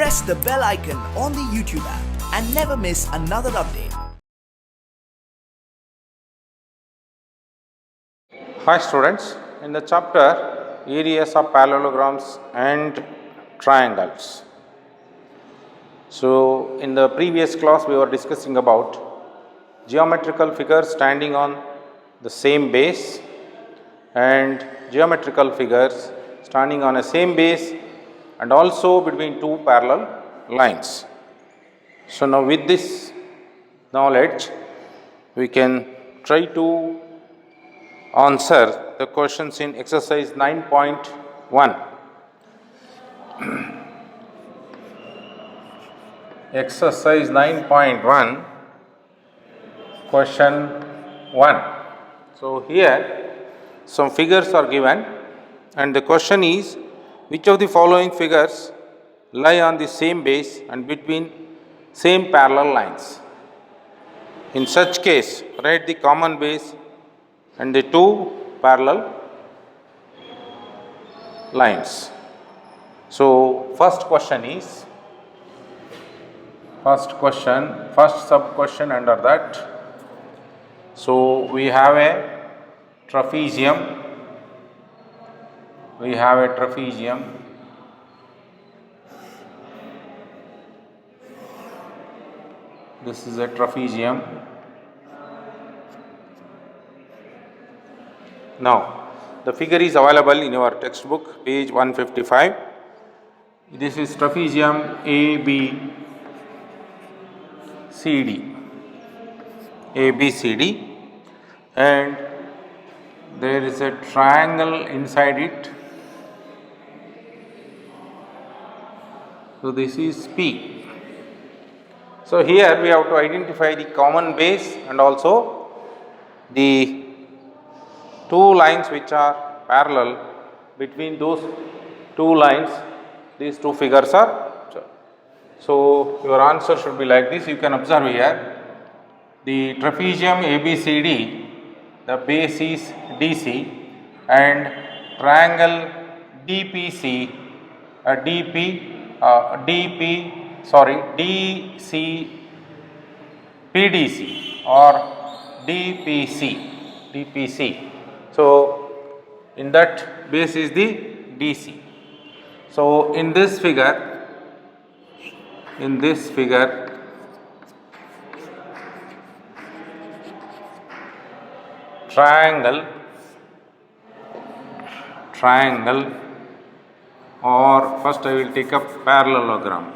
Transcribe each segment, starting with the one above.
press the bell icon on the YouTube app and never miss another update. Hi students, in the chapter areas of parallelograms and triangles. So in the previous class we were discussing about geometrical figures standing on the same base and geometrical figures standing on a same base and also between two parallel lines. So now with this knowledge we can try to answer the questions in exercise 9.1. Exercise 9.1, question 1. So here some figures are given and the question is, which of the following figures lie on the same base and between same parallel lines? In such case, write the common base and the two parallel lines. So first sub question under that. So we have a trapezium. This is a trapezium. Now, the figure is available in your textbook, page 155. This is trapezium ABCD, and there is a triangle inside it. So this is P. So here we have to identify the common base and also the two lines which are parallel. Between those two lines, these two figures are. So your answer should be like this. You can observe here the trapezium ABCD, the base is DC, and triangle DPC, PDC or DPC. So in that base is the DC. So in this figure, triangle, or first I will take up parallelogram.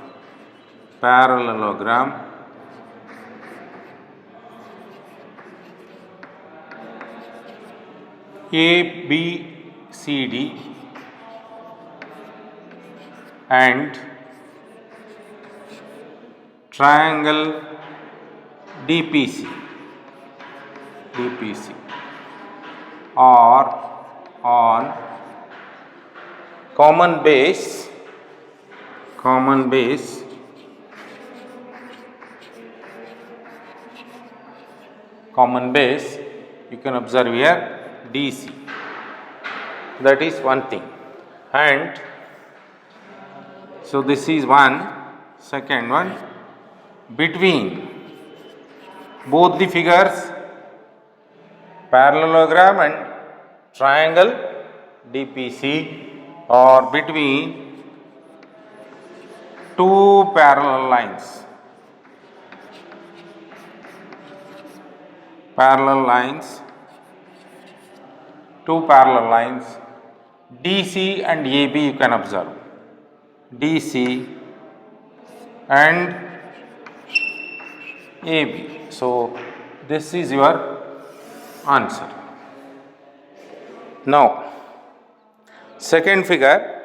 ABCD and triangle DPC are on common base. You can observe here DC. That is one thing. And so this is one. Second one, between both the figures, parallelogram and triangle DPC, or between two parallel lines. Two parallel lines, DC and AB you can observe. DC and AB. So this is your answer. Now, second figure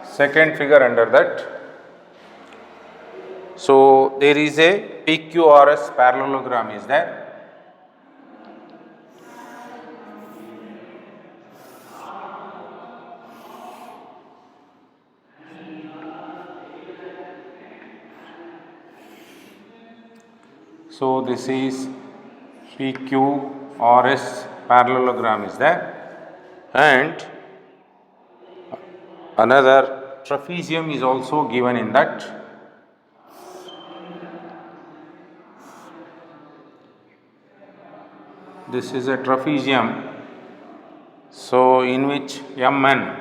under that. So there is a PQRS parallelogram is there. So this is PQRS parallelogram is there, and another trapezium is also given in that. This is a trapezium, so in which Mn,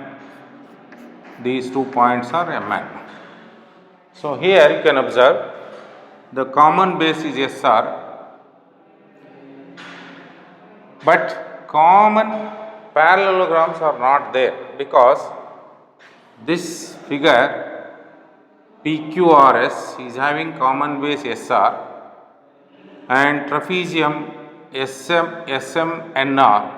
these 2 points are Mn. So here you can observe the common base is SR, but common parallelograms are not there because this figure PQRS is having common base SR and trapezium SMNR.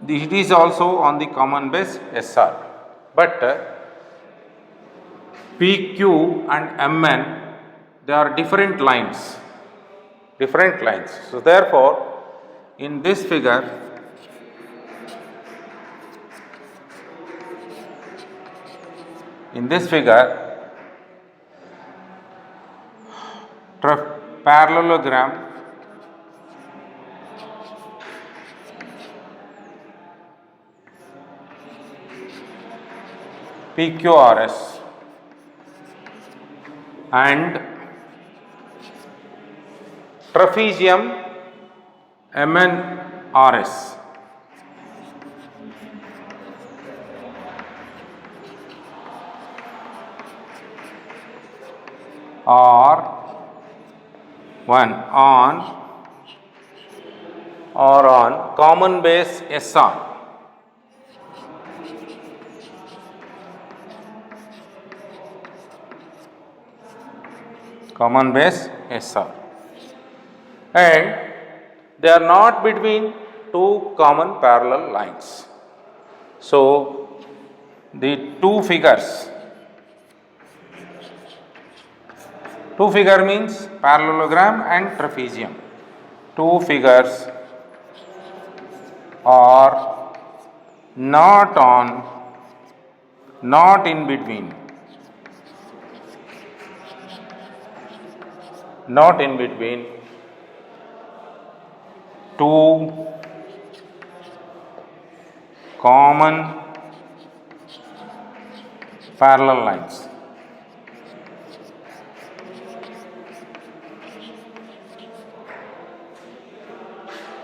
It is also on the common base SR, but PQ and MN, they are different lines. So therefore, in this figure, parallelogram PQRS and trapezium MNRS are on common base SR. Common base SR, and they are not between two common parallel lines. So the two figure means parallelogram and trapezium. Two figures are not in between two common parallel lines.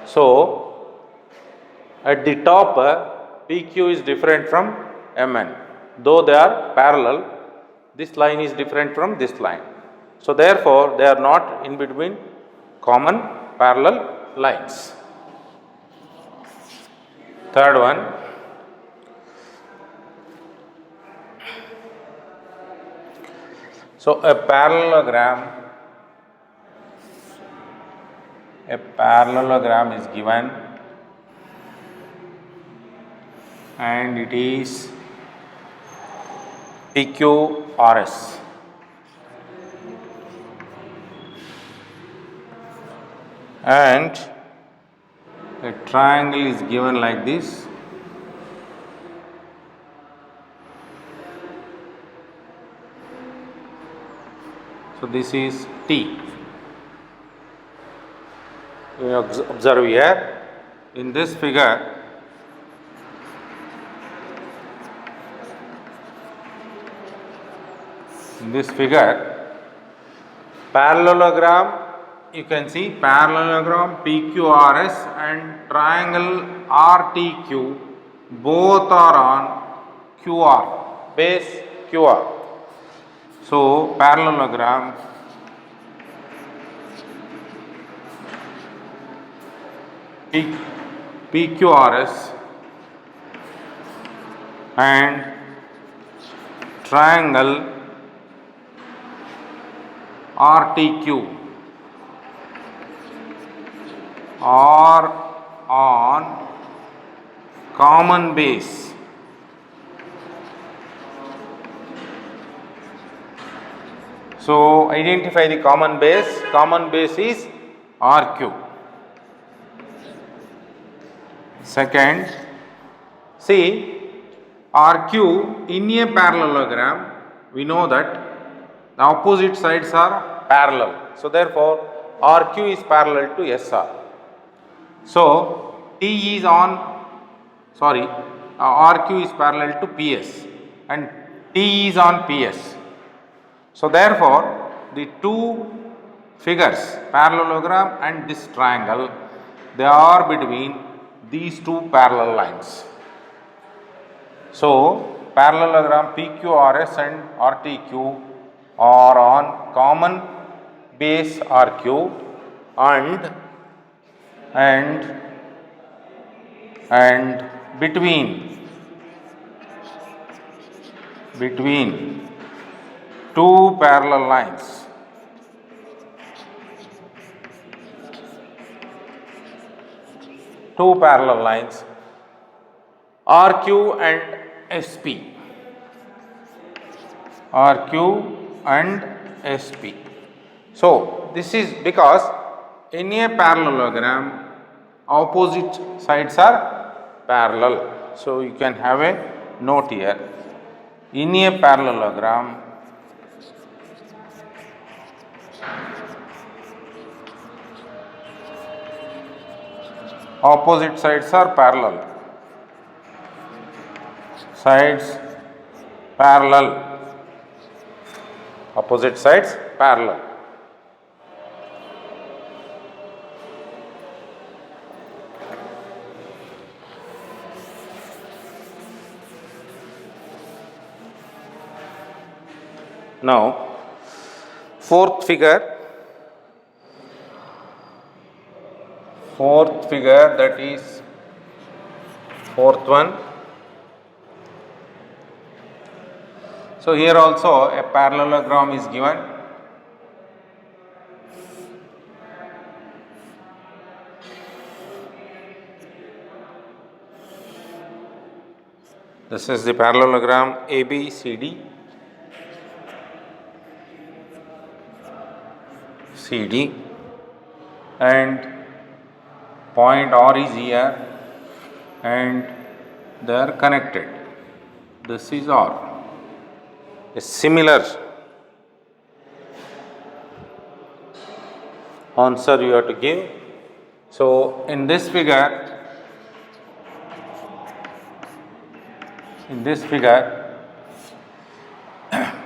So at the top, PQ is different from MN. Though they are parallel, this line is different from this line. So therefore, they are not in between common parallel lines. Third one, so a parallelogram is given and it is PQRS. And a triangle is given like this. So this is T. You observe here in this figure, parallelogram, you can see parallelogram PQRS and triangle RTQ both are on QR, base QR. So parallelogram PQRS and triangle RTQ are on common base. So identify the common base. Common base is RQ. Second, see RQ in a parallelogram, we know that the opposite sides are parallel. So therefore, RQ is parallel to SR. So RQ is parallel to PS. and T is on PS. So therefore, the two figures, parallelogram and this triangle, they are between these two parallel lines. So parallelogram PQRS and RTQ are on common base RQ and between two parallel lines. Two parallel lines RQ and SP. RQ and SP. So this is because in a parallelogram opposite sides are parallel. So you can have a note here. In a parallelogram opposite sides are parallel. Sides parallel. Opposite sides parallel. Now, fourth figure, that is fourth one. So here also a parallelogram is given. This is the parallelogram ABCD. CD and point R is here and they are connected. This is R. A similar answer you have to give. So in this figure,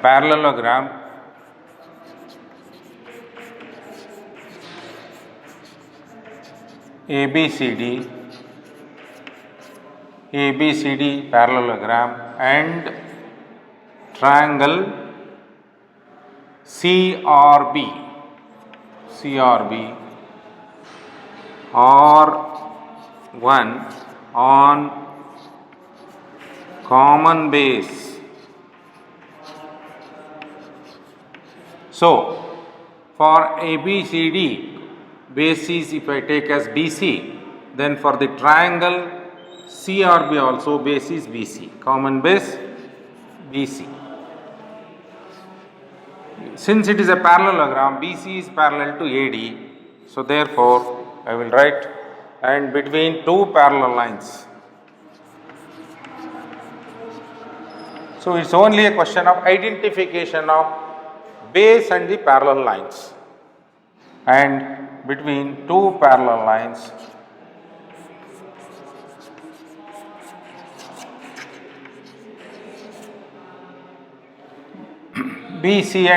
parallelogram ABCD parallelogram and triangle CRB are one on common base. So for ABCD, base is if I take as BC, then for the triangle CRB also base is BC, common base BC. Since it is a parallelogram, BC is parallel to AD, so therefore I will write and between two parallel lines. So it's only a question of identification of base and the parallel lines, and between two parallel lines BC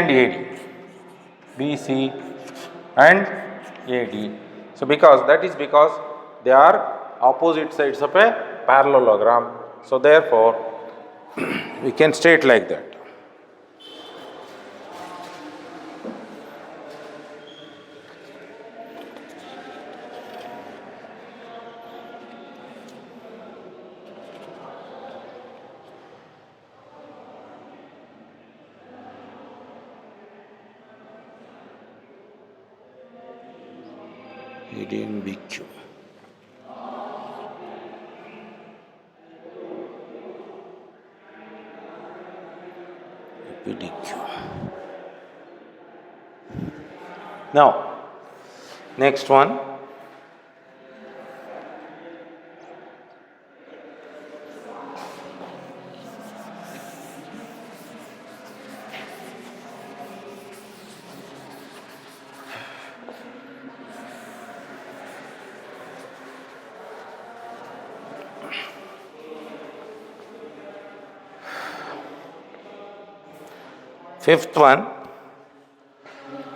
and AD. So because they are opposite sides of a parallelogram, so therefore we can state like that. AD and BQ. PDQ. Now, next one. Fifth one,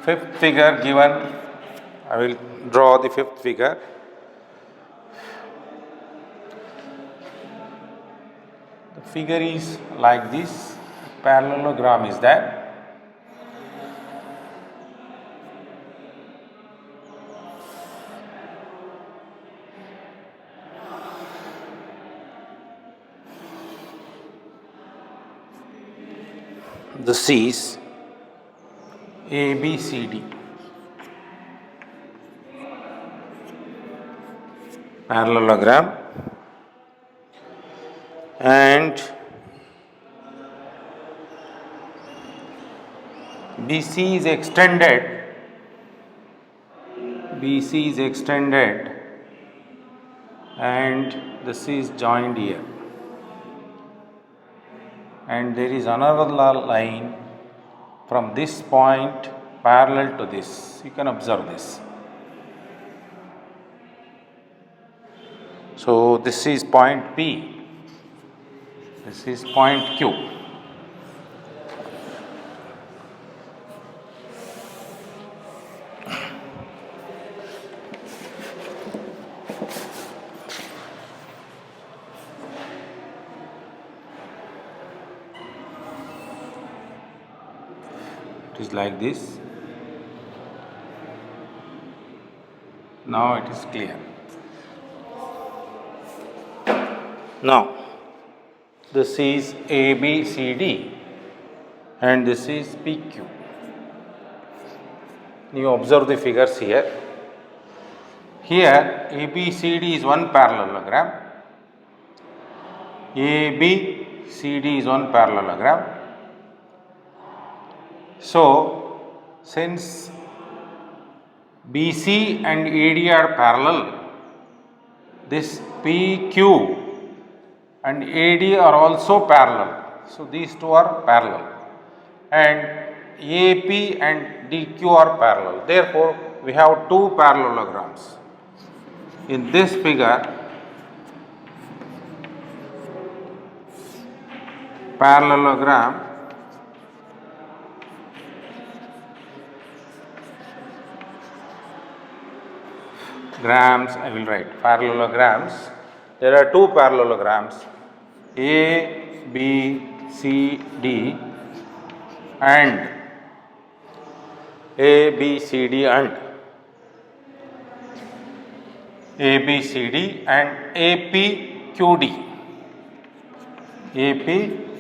fifth figure given, I will draw the fifth figure. The figure is like this, parallelogram is there. This is ABCD, parallelogram, and BC is extended, BC is extended, and this is joined here, and there is another line from this point parallel to this. You can observe this. So this is point P, this is point Q. It is like this. Now it is clear. Now this is ABCD and this is PQ. You observe the figures here. Here ABCD is one parallelogram, ABCD is one parallelogram. So since BC and AD are parallel, this PQ and AD are also parallel. So these two are parallel, and AP and DQ are parallel. Therefore, we have two parallelograms. In this figure, parallelogram grams, I will write parallelograms. There are two parallelograms, A, B, C, D, and A, B, C, D, and A, B, C, D, and A, P, Q, D. A, P,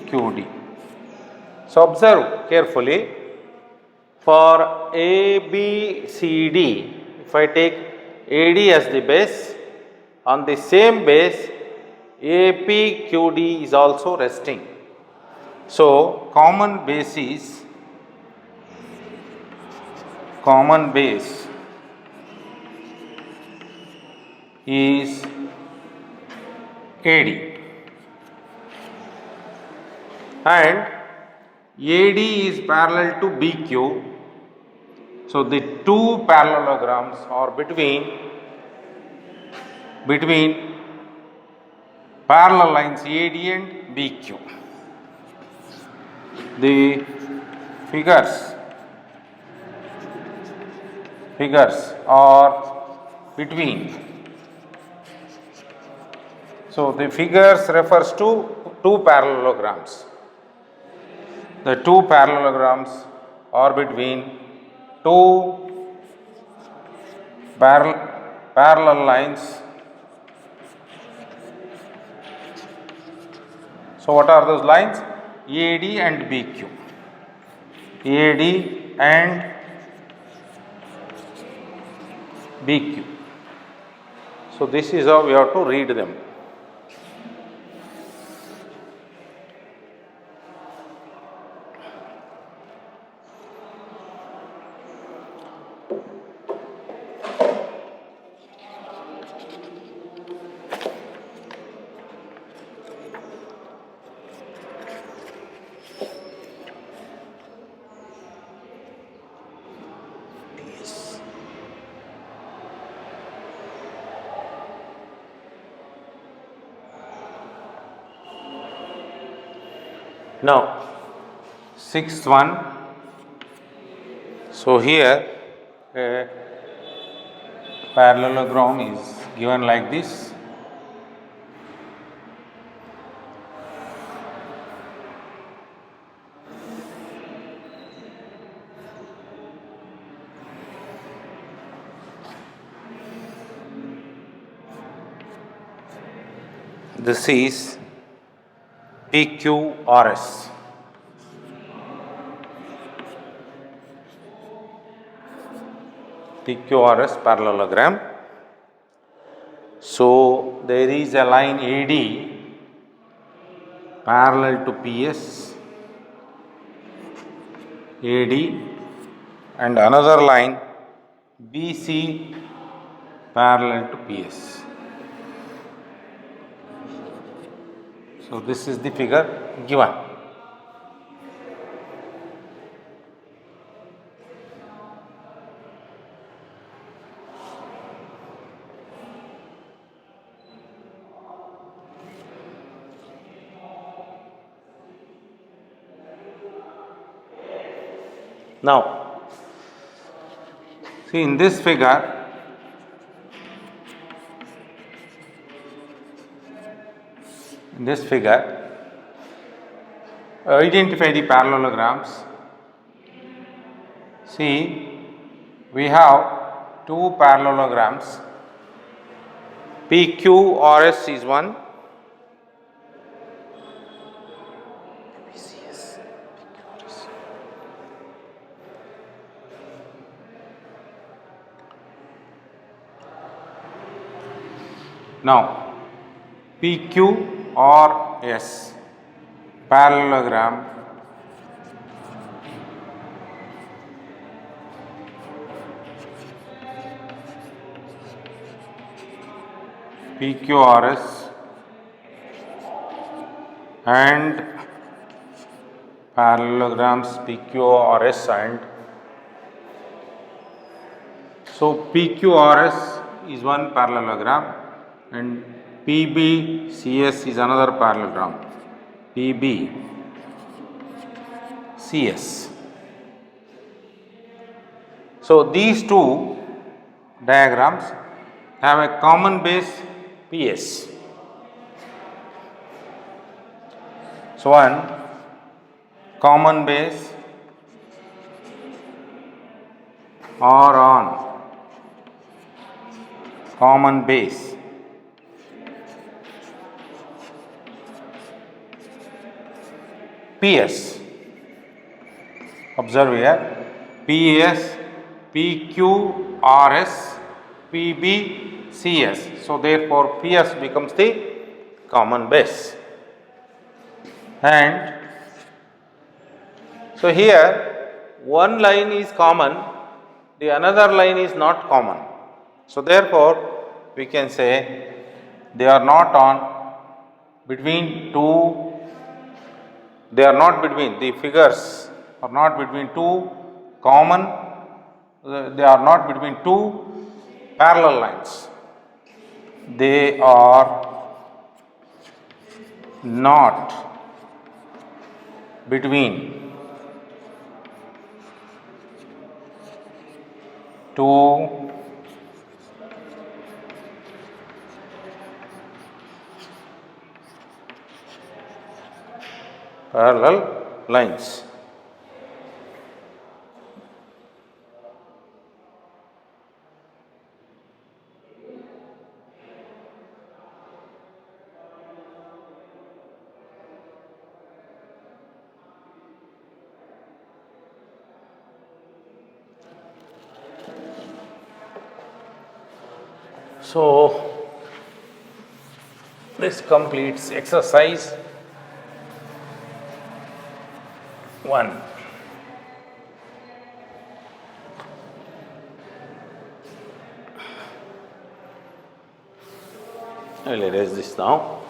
Q, D. So observe carefully. For A, B, C, D, if I take AD as the base, on the same base APQD is also resting. So common base is AD, and AD is parallel to BQ. So the two parallelograms are between parallel lines AD and BQ. The figures are between. So the figures refers to two parallelograms. The two parallelograms are between two parallel lines. So what are those lines? AD and BQ. AD and BQ. So this is how we have to read them. Now, sixth one, So here a parallelogram is given like this. This is PQRS. PQRS parallelogram. So there is a line AD parallel to PS, AD, and another line BC parallel to PS. So this is the figure given. Now, see in this figure, identify the parallelograms. See, we have two parallelograms. PQRS is one. Now, PQRS parallelogram PQRS and parallelograms PQRS and so PQRS is one parallelogram and PBCS is another parallelogram. PBCS. So these two diagrams have a common base PS. So one common base or on common base PS. Observe here PS, PQRS, PBCS. So therefore PS becomes the common base. And so here one line is common, the another line is not common. So therefore we can say they are not on between two, they are not between, the figures are not between two common, they are not between two parallel lines. They are not between two parallel lines. So this completes exercise 1. I will erase this now.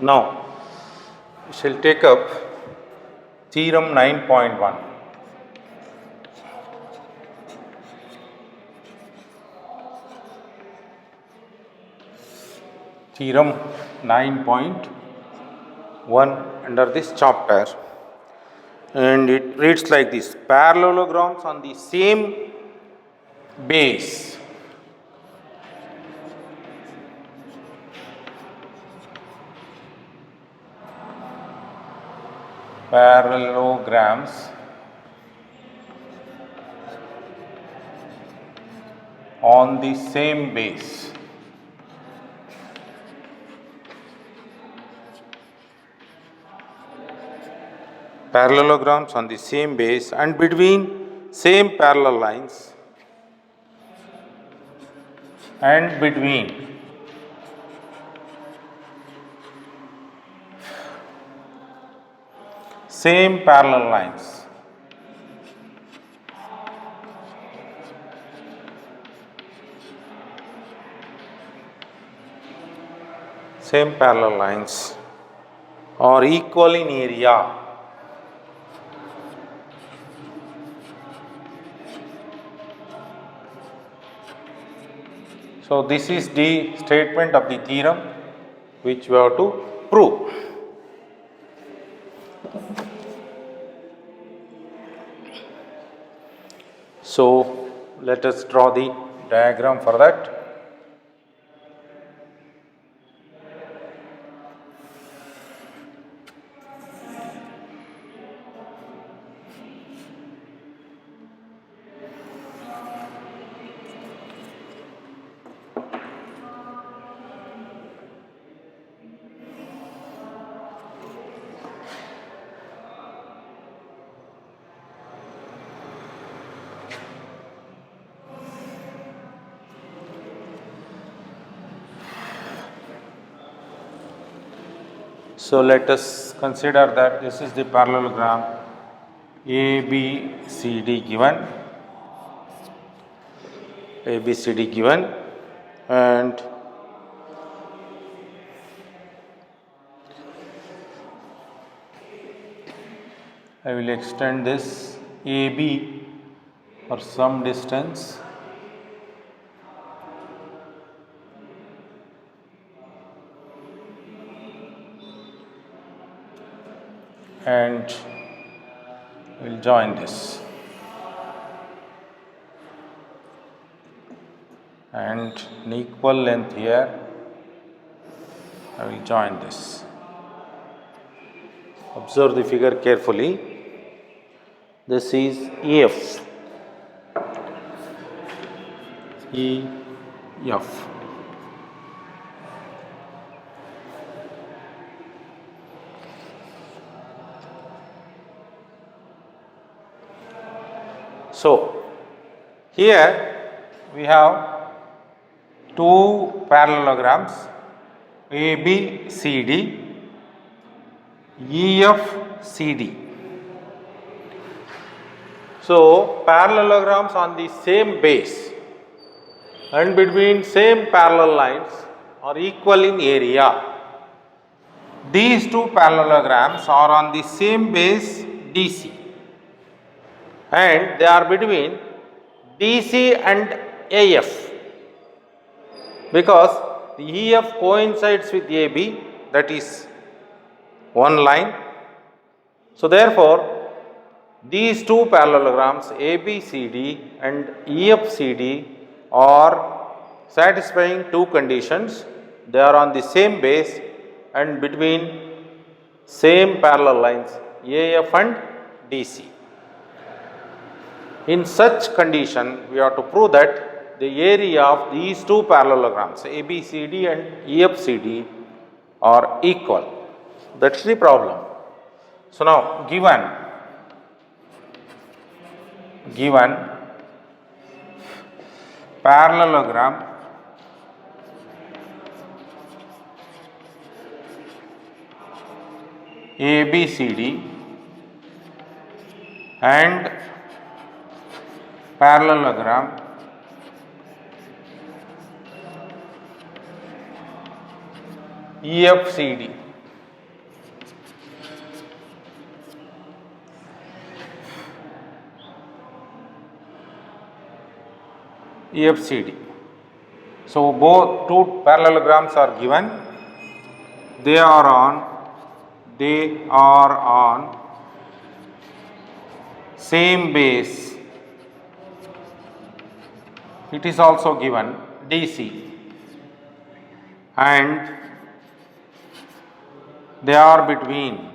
Now, we shall take up theorem 9.1. Theorem 9.1 under this chapter, and it reads like this: parallelograms on the same base parallelograms on the same base parallelograms on the same base and between same parallel lines and between same parallel lines are equal in area. So, this is the statement of the theorem which we have to prove. So, let us draw the diagram for that. So, let us consider that this is the parallelogram ABCD given, and I will extend this AB for some distance and we will join this, and an equal length here I will join this. Observe the figure carefully. This is EF. So, here we have two parallelograms ABCD, EFCD. So, parallelograms on the same base and between same parallel lines are equal in area. These two parallelograms are on the same base DC, and they are between DC and AF, because the EF coincides with AB, that is one line. So, therefore, these two parallelograms ABCD and EFCD are satisfying two conditions. They are on the same base and between same parallel lines AF and DC. In such condition, we have to prove that the area of these two parallelograms ABCD and EFCD are equal. That is the problem. So, now given parallelogram ABCD and parallelogram EFCD. EFCD. So both two parallelograms are given. They are on same base. It is also given DC, and they are between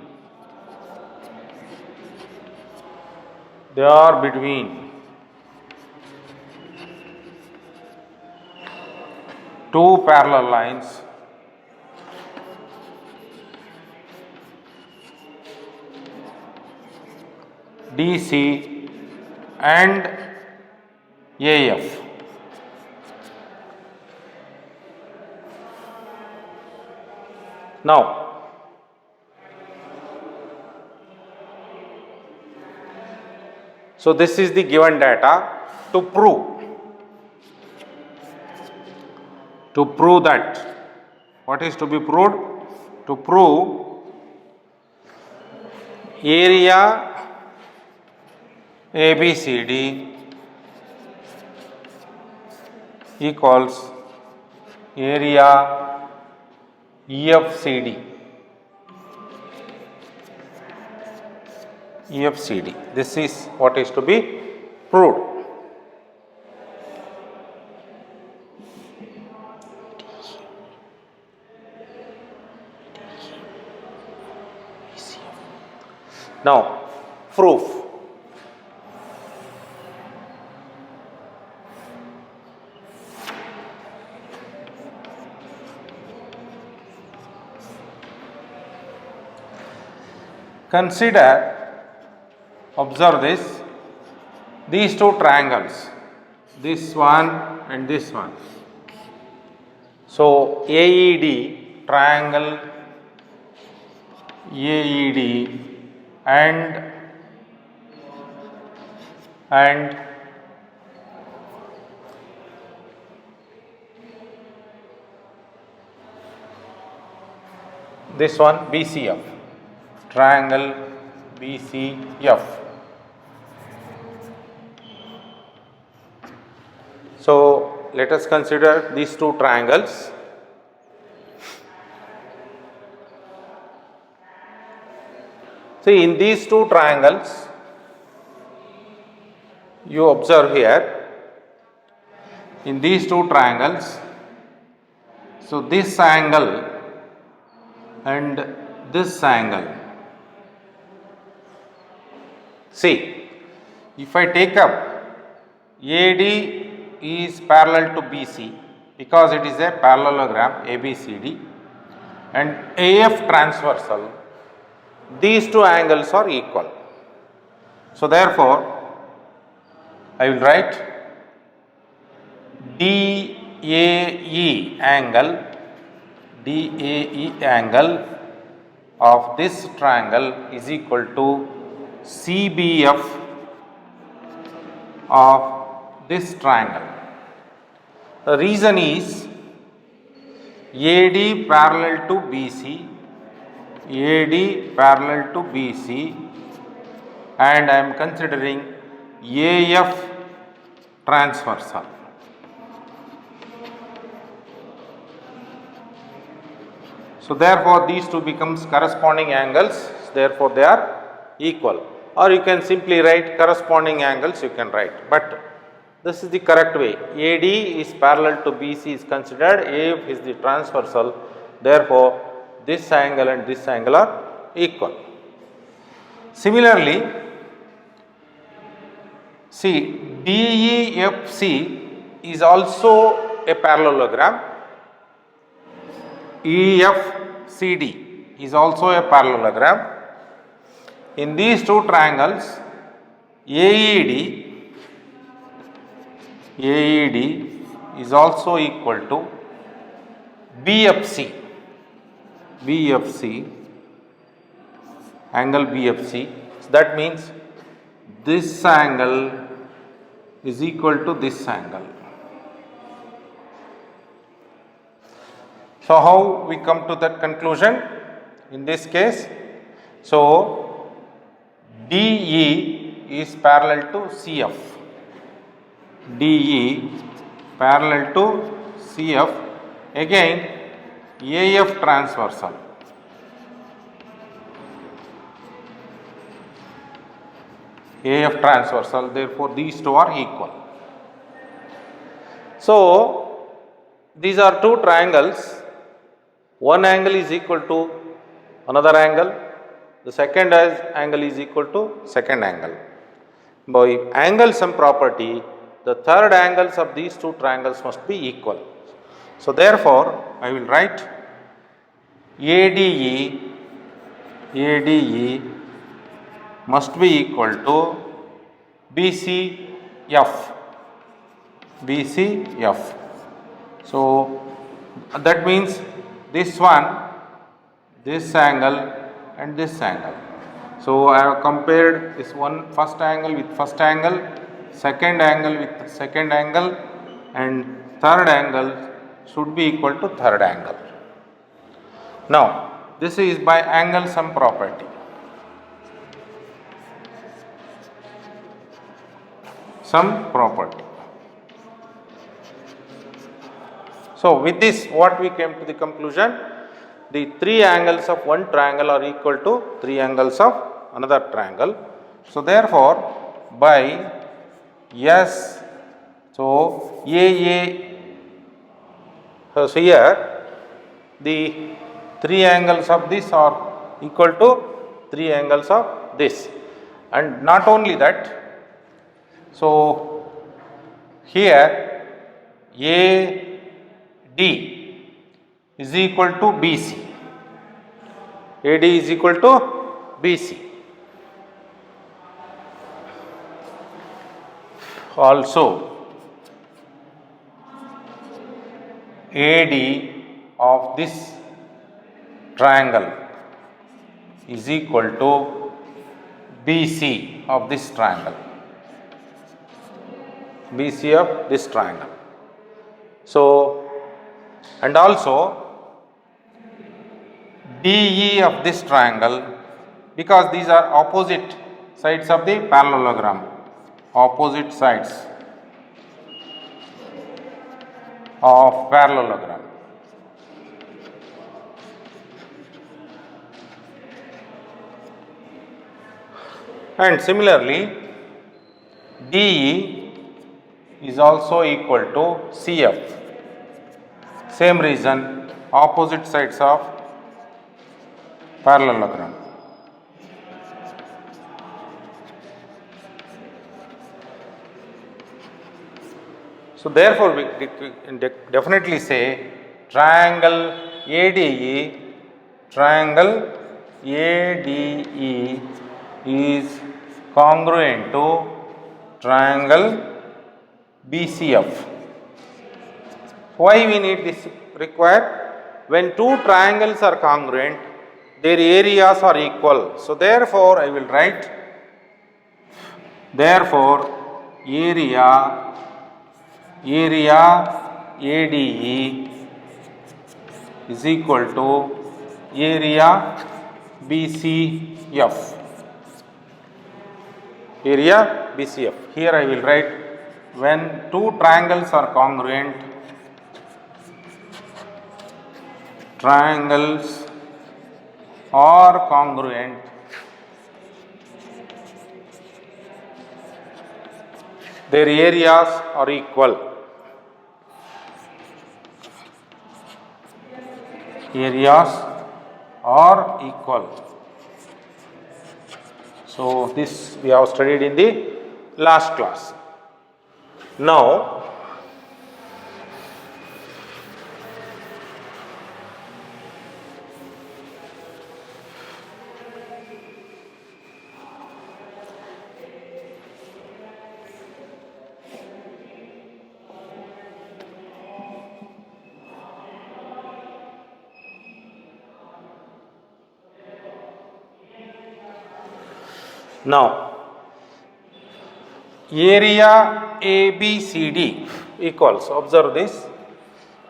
two parallel lines DC and AF. Now, so this is the given data. To prove that, what is to be proved? To prove area ABCD equals area EFCD. This is what is to be proved. Now, proof. Observe these two triangles, this one and this one. So AED, triangle AED and this one BCF, triangle BCF. So let us consider these two triangles. See, in these two triangles, you observe here, in these two triangles, so this angle and this angle. See, if I take up AD is parallel to BC because it is a parallelogram ABCD, and AF transversal, these two angles are equal. So therefore, I will write DAE angle of this triangle is equal to CBF of this triangle. The reason is AD parallel to BC, and I am considering AF transversal. So therefore, these two becomes corresponding angles, therefore they are equal, or you can simply write corresponding angles, you can write, but this is the correct way. AD is parallel to BC is considered, AF is the transversal, therefore this angle and this angle are equal. Similarly, see, DEFC is also a parallelogram, EFCD is also a parallelogram. In these two triangles, AED is also equal to BFC, angle BFC. So that means this angle is equal to this angle. So how we come to that conclusion in this case? So DE is parallel to CF. DE parallel to CF, again AF transversal. AF transversal, therefore these two are equal. So these are two triangles, one angle is equal to another angle, the second angle is equal to second angle. By angle sum property, the third angles of these two triangles must be equal. So therefore I will write ADE must be equal to BCF. So that means this one, this angle and this angle. So I have compared this one first angle with first angle, second angle with second angle, and third angle should be equal to third angle. Now this is by angle sum property. Sum property. So with this, what we came to the conclusion, the three angles of one triangle are equal to three angles of another triangle. So therefore by S, so AA, so here the three angles of this are equal to three angles of this, and not only that, so here AD is equal to BC. AD is equal to BC. Also AD of this triangle is equal to BC of this triangle. BC of this triangle. So, and also DE of this triangle, because these are opposite sides of the parallelogram, opposite sides of parallelogram. And similarly, DE is also equal to CF. Same reason, opposite sides of parallelogram. So therefore we definitely say triangle ADE is congruent to triangle BCF. Why we need this required? When two triangles are congruent, their areas are equal. So therefore I will write, therefore area ADE is equal to area BCF. Area BCF. Here I will write, when two triangles are congruent, their areas are equal. So this we have studied in the last class. Now area ABCD equals, observe this,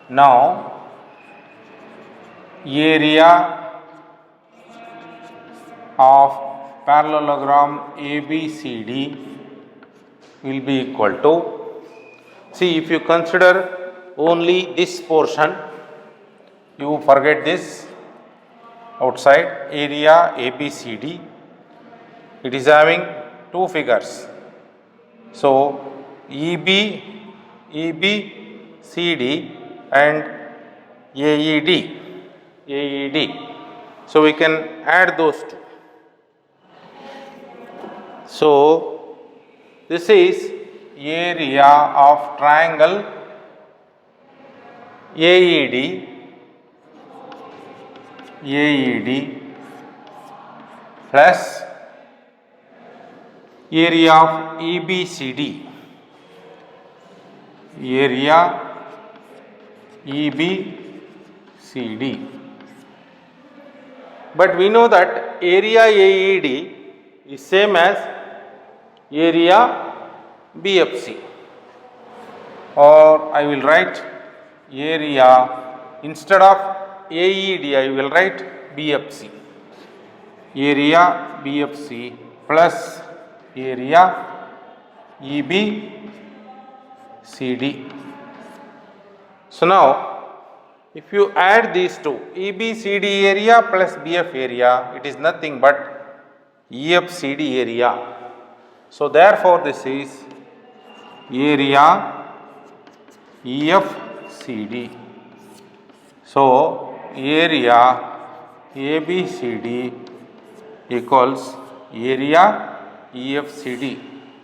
now area of parallelogram ABCD will be equal to, See, if you consider only this portion, you forget this outside area ABCD, it is having two figures. So, EBCD and AED. So, we can add those two. So, this is area of triangle AED plus area of EBCD, But we know that area AED is same as area BFC, or I will write area, instead of AED I will write BFC, area BFC plus area EBCD. So now if you add these two, EBCD area plus BF area, it is nothing but EFCD area. So therefore this is area EFCD. So area ABCD equals area EFCD.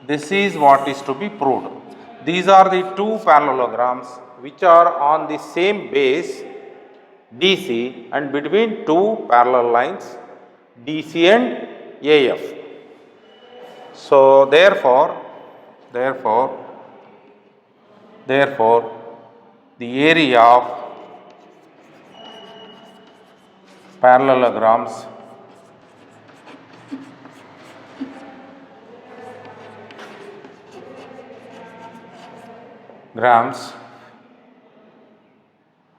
This is what is to be proved. These are the two parallelograms which are on the same base DC and between two parallel lines DC and AF. So therefore the area of parallelograms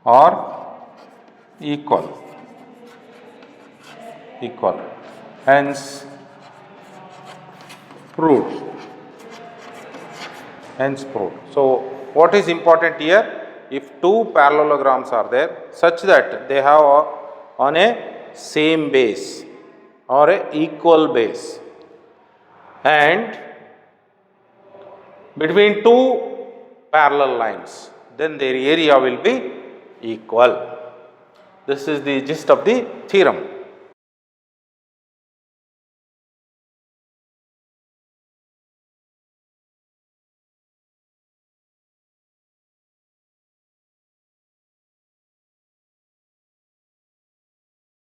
are equal. Hence proved. So what is important here? If two parallelograms are there such that they have on a same base or a equal base, and between two parallel lines, then their area will be equal. This is the gist of the theorem.